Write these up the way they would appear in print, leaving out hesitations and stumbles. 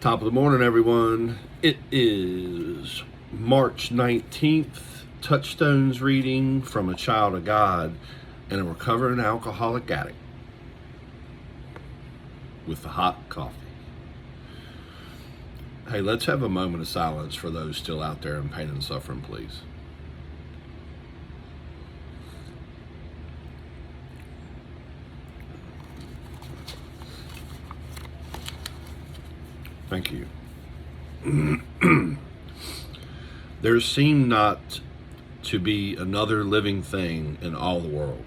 Top of the morning, everyone. It is March 19th. Touchstones reading from a child of God and a recovering alcoholic addict with the hot coffee. Hey, let's have a moment of silence for those still out there in pain and suffering, please. Thank you. There seemed not to be another living thing in all the world.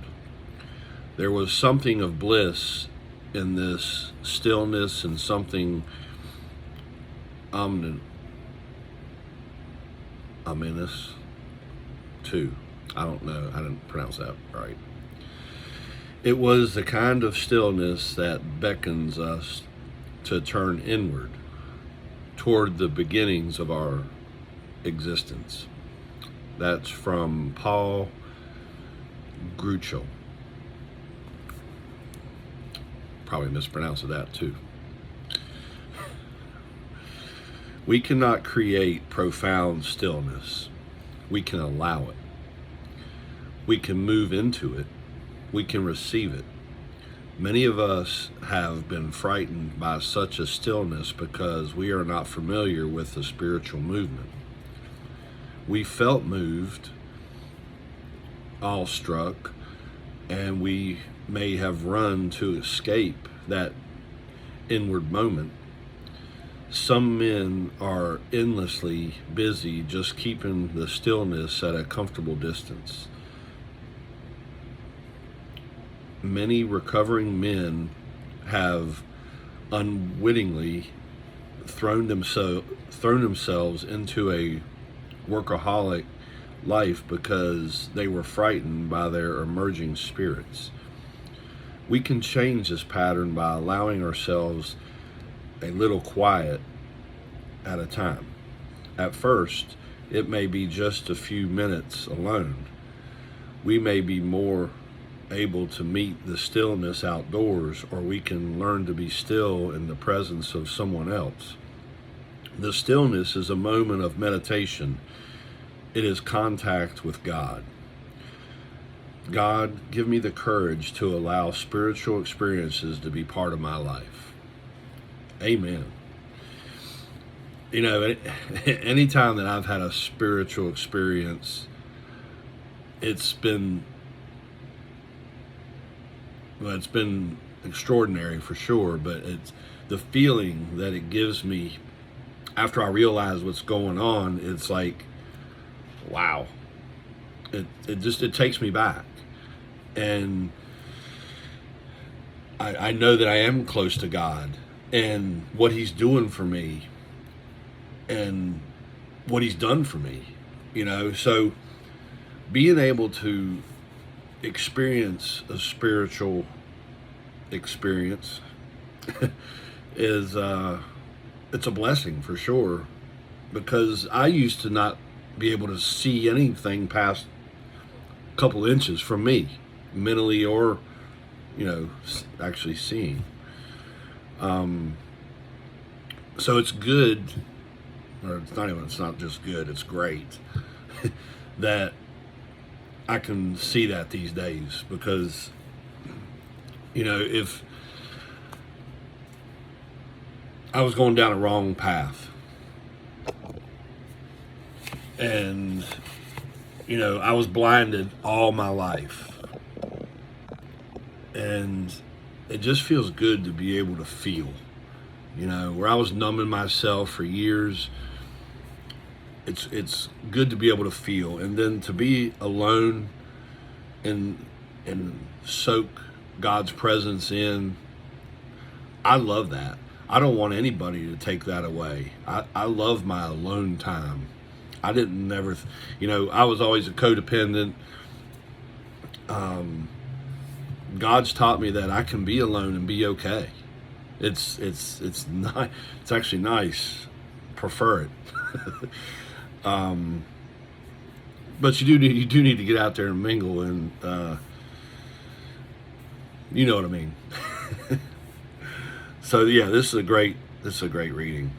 There was something of bliss in this stillness and something ominous too. I don't know. I didn't pronounce that right. It was the kind of stillness that beckons us to turn inward toward the beginnings of our existence. That's from Paul Gruchel. Probably mispronounced that too. We cannot create profound stillness. We can allow it. We can move into it. We can receive it. Many of us have been frightened by such a stillness because we are not familiar with the spiritual movement. We felt moved, awestruck, and we may have run to escape that inward moment. Some men are endlessly busy just keeping the stillness at a comfortable distance. Many recovering men have unwittingly thrown themselves into a workaholic life because they were frightened by their emerging spirits. We can change this pattern by allowing ourselves a little quiet at a time. At first, it may be just a few minutes alone. We may be more able to meet the stillness outdoors, or we can learn to be still in the presence of someone else. The stillness is a moment of meditation. It is contact with God. God, give me the courage to allow spiritual experiences to be part of my life. Amen. You know, anytime that I've had a spiritual experience, it's been extraordinary for sure, but it's the feeling that it gives me after I realize what's going on. It's like, wow, it takes me back, and I know that I am close to God and what He's doing for me and what He's done for me, you know. So being able to experience a spiritual experience is it's a blessing for sure, because I used to not be able to see anything past a couple inches from me, mentally or, you know, actually seeing. So it's good, or it's not just good, it's great that I can see that these days, because, you know, if I was going down a wrong path and, you know, I was blinded all my life, and it just feels good to be able to feel, you know, where I was numbing myself for years. It's good to be able to feel, and then to be alone and soak God's presence in. I love that. I don't want anybody to take that away. I love my alone time. I didn't never, you know, I was always a codependent. God's taught me that I can be alone and be okay. It's not. It's actually nice. Prefer it. But you do need to get out there and mingle, and you know what I mean. So yeah, this is a great reading.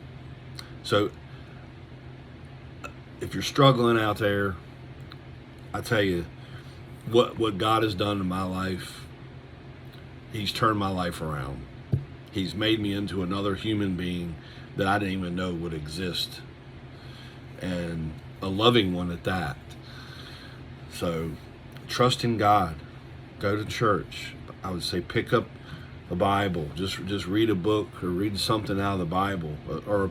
So if you're struggling out there, I tell you, what God has done in my life, He's turned my life around. He's made me into another human being that I didn't even know would exist, and a loving one at that. So trust in God. Go to church. I would say pick up a Bible. Just read a book or read something out of the Bible, or a